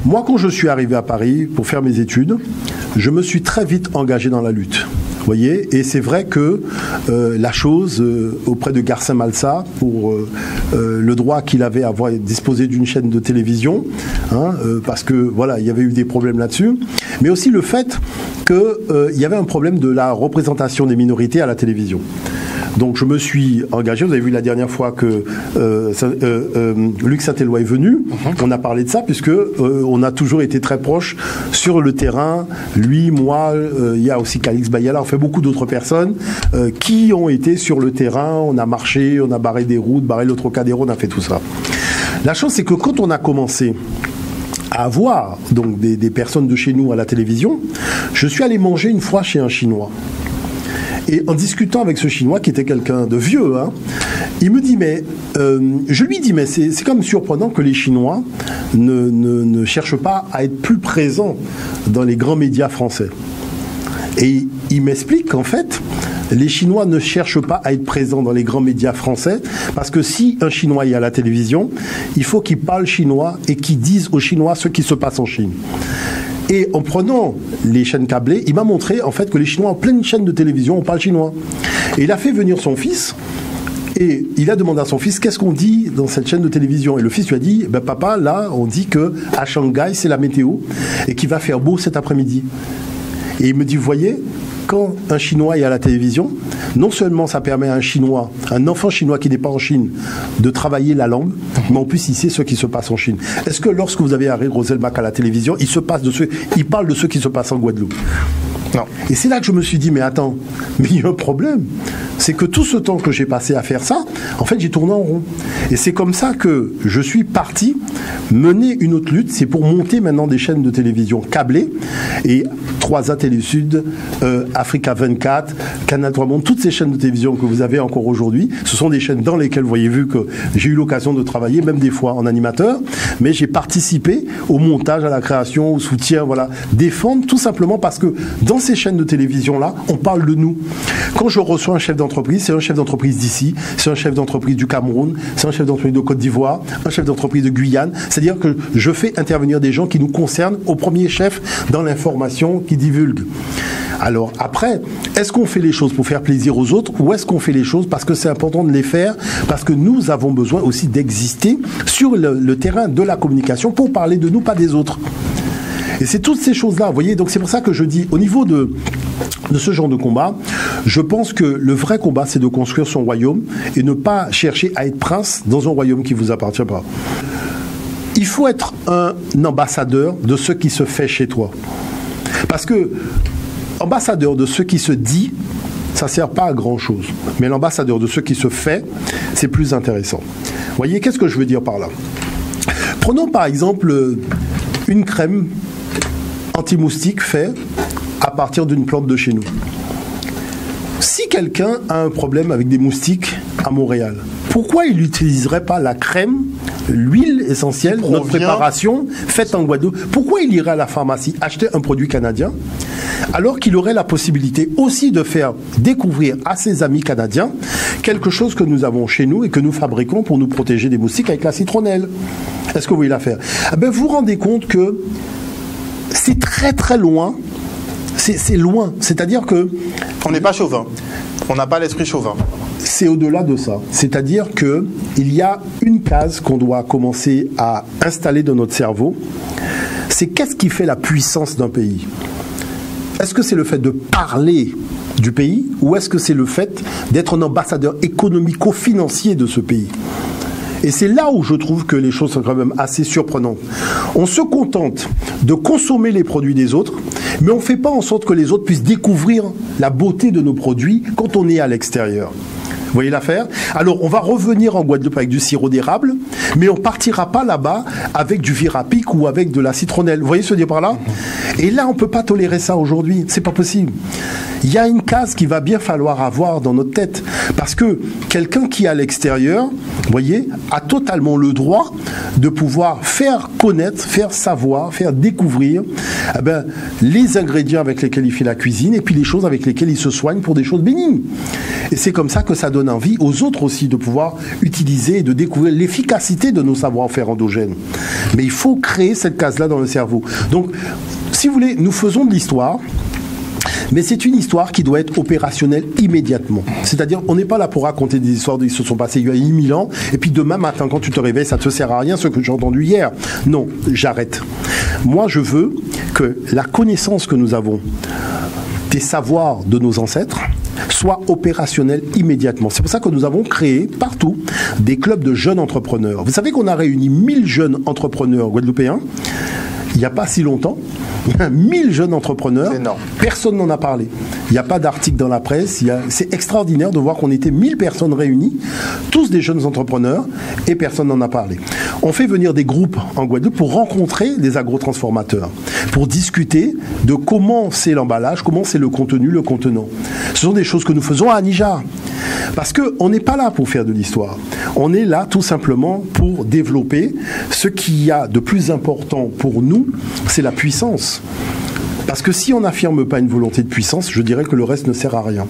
Moi, quand je suis arrivé à Paris pour faire mes études, je me suis très vite engagé dans la lutte. Vous voyez, et c'est vrai que la chose auprès de Garcin Malsa pour le droit qu'il avait à disposer d'une chaîne de télévision, parce que voilà, il y avait eu des problèmes là-dessus, mais aussi le fait qu'il y avait un problème de la représentation des minorités à la télévision. Donc je me suis engagé, vous avez vu la dernière fois que Luc Saint-Éloi est venu, on a parlé de ça, puisque on a toujours été très proches sur le terrain, lui, moi, il y a aussi Calix Bayala, on fait beaucoup d'autres personnes qui ont été sur le terrain, on a marché, on a barré des routes, barré le Trocadéro, on a fait tout ça. La chose, c'est que quand on a commencé à avoir donc des personnes de chez nous à la télévision, je suis allé manger une fois chez un Chinois. Et en discutant avec ce Chinois, qui était quelqu'un de vieux, il me dit, je lui dis, mais c'est quand même surprenant que les Chinois ne cherchent pas à être plus présents dans les grands médias français. Et il m'explique qu'en fait, les Chinois ne cherchent pas à être présents dans les grands médias français, parce que si un Chinois est à la télévision, il faut qu'il parle chinois et qu'il dise aux Chinois ce qui se passe en Chine. Et en prenant les chaînes câblées, il m'a montré en fait que les Chinois, en pleine chaîne de télévision, on parle chinois. Et il a fait venir son fils, et il a demandé à son fils, qu'est-ce qu'on dit dans cette chaîne de télévision? Et le fils lui a dit, papa, là, on dit qu'à Shanghai, c'est la météo, et qu'il va faire beau cet après-midi. Et il me dit, vous voyez, quand un Chinois est à la télévision, non seulement ça permet à un enfant chinois qui n'est pas en Chine, de travailler la langue, mais en plus il sait ce qui se passe en Chine. Est-ce que lorsque vous avez Harry Roselmack à la télévision, il parle de ce qui se passe en Guadeloupe? Non. Et c'est là que je me suis dit, mais attends, mais il y a un problème. C'est que tout ce temps que j'ai passé à faire ça, en fait, j'ai tourné en rond. Et c'est comme ça que je suis parti mener une autre lutte. C'est pour monter maintenant des chaînes de télévision câblées. Et 3A Télé-Sud, Africa 24, Canal 3 Monde, toutes ces chaînes de télévision que vous avez encore aujourd'hui, ce sont des chaînes dans lesquelles, vous voyez, vu que j'ai eu l'occasion de travailler, même des fois en animateur, mais j'ai participé au montage, à la création, au soutien, voilà, défendre, tout simplement parce que dans ces chaînes de télévision-là, on parle de nous. Quand je reçois un chef d'entreprise, c'est un chef d'entreprise d'ici, c'est un chef d'entreprise du Cameroun, c'est un chef d'entreprise de Côte d'Ivoire, un chef d'entreprise de Guyane. C'est-à-dire que je fais intervenir des gens qui nous concernent au premier chef dans l'information qui divulgue. Alors après, est-ce qu'on fait les choses pour faire plaisir aux autres ou est-ce qu'on fait les choses parce que c'est important de les faire, parce que nous avons besoin aussi d'exister sur le terrain de la communication pour parler de nous, pas des autres. Et c'est toutes ces choses-là, vous voyez, donc c'est pour ça que je dis, au niveau de ce genre de combat, je pense que le vrai combat, c'est de construire son royaume et ne pas chercher à être prince dans un royaume qui ne vous appartient pas. Il faut être un ambassadeur de ce qui se fait chez toi. Parce que ambassadeur de ce qui se dit, ça ne sert pas à grand-chose. Mais l'ambassadeur de ce qui se fait, c'est plus intéressant. Vous voyez, qu'est-ce que je veux dire par là? Prenons par exemple une crème anti-moustique faite à partir d'une plante de chez nous. Si quelqu'un a un problème avec des moustiques à Montréal, pourquoi il n'utiliserait pas la crème, l'huile essentielle, notre préparation faite en Guadeloupe? Pourquoi il irait à la pharmacie acheter un produit canadien alors qu'il aurait la possibilité aussi de faire découvrir à ses amis canadiens quelque chose que nous avons chez nous et que nous fabriquons pour nous protéger des moustiques avec la citronnelle? Est-ce que vous voyez l'affaire? Vous vous rendez compte que c'est très très loin. C'est loin. C'est-à-dire que... On n'est pas chauvin. On n'a pas l'esprit chauvin. C'est au-delà de ça. C'est-à-dire qu'il y a une case qu'on doit commencer à installer dans notre cerveau. C'est qu'est-ce qui fait la puissance d'un pays? Est-ce que c'est le fait de parler du pays ou est-ce que c'est le fait d'être un ambassadeur économico-financier de ce pays? Et c'est là où je trouve que les choses sont quand même assez surprenantes. On se contente de consommer les produits des autres, mais on ne fait pas en sorte que les autres puissent découvrir la beauté de nos produits quand on est à l'extérieur. Vous voyez l'affaire? Alors, on va revenir en Guadeloupe avec du sirop d'érable, mais on ne partira pas là-bas avec du Virapic ou avec de la citronnelle. Vous voyez ce que je veux dire par là? Et là, on ne peut pas tolérer ça aujourd'hui. C'est pas possible. il y a une case qu'il va bien falloir avoir dans notre tête. Parce que quelqu'un qui est à l'extérieur, vous voyez, a totalement le droit de pouvoir faire connaître, faire savoir, faire découvrir les ingrédients avec lesquels il fait la cuisine et puis les choses avec lesquelles il se soigne pour des choses bénignes. Et c'est comme ça que ça donne envie aux autres aussi de pouvoir utiliser et de découvrir l'efficacité de nos savoir-faire endogènes. Mais il faut créer cette case-là dans le cerveau. Donc, si vous voulez, nous faisons de l'histoire. Mais c'est une histoire qui doit être opérationnelle immédiatement. C'est-à-dire, on n'est pas là pour raconter des histoires qui se sont passées il y a 8000 ans, et puis demain matin, quand tu te réveilles, ça ne te sert à rien, ce que j'ai entendu hier. Non, j'arrête. Moi, je veux que la connaissance que nous avons des savoirs de nos ancêtres soit opérationnelle immédiatement. C'est pour ça que nous avons créé partout des clubs de jeunes entrepreneurs. Vous savez qu'on a réuni 1000 jeunes entrepreneurs guadeloupéens il n'y a pas si longtemps. 1000 jeunes entrepreneurs, personne n'en a parlé. Il n'y a pas d'article dans la presse. C'est extraordinaire de voir qu'on était 1000 personnes réunies, tous des jeunes entrepreneurs, et personne n'en a parlé. On fait venir des groupes en Guadeloupe pour rencontrer des agrotransformateurs, pour discuter de comment c'est l'emballage, comment c'est le contenu, le contenant. Ce sont des choses que nous faisons à Anija. Parce qu'on n'est pas là pour faire de l'histoire. On est là tout simplement pour développer ce qu'il y a de plus important pour nous, c'est la puissance. Parce que si on n'affirme pas une volonté de puissance, je dirais que le reste ne sert à rien.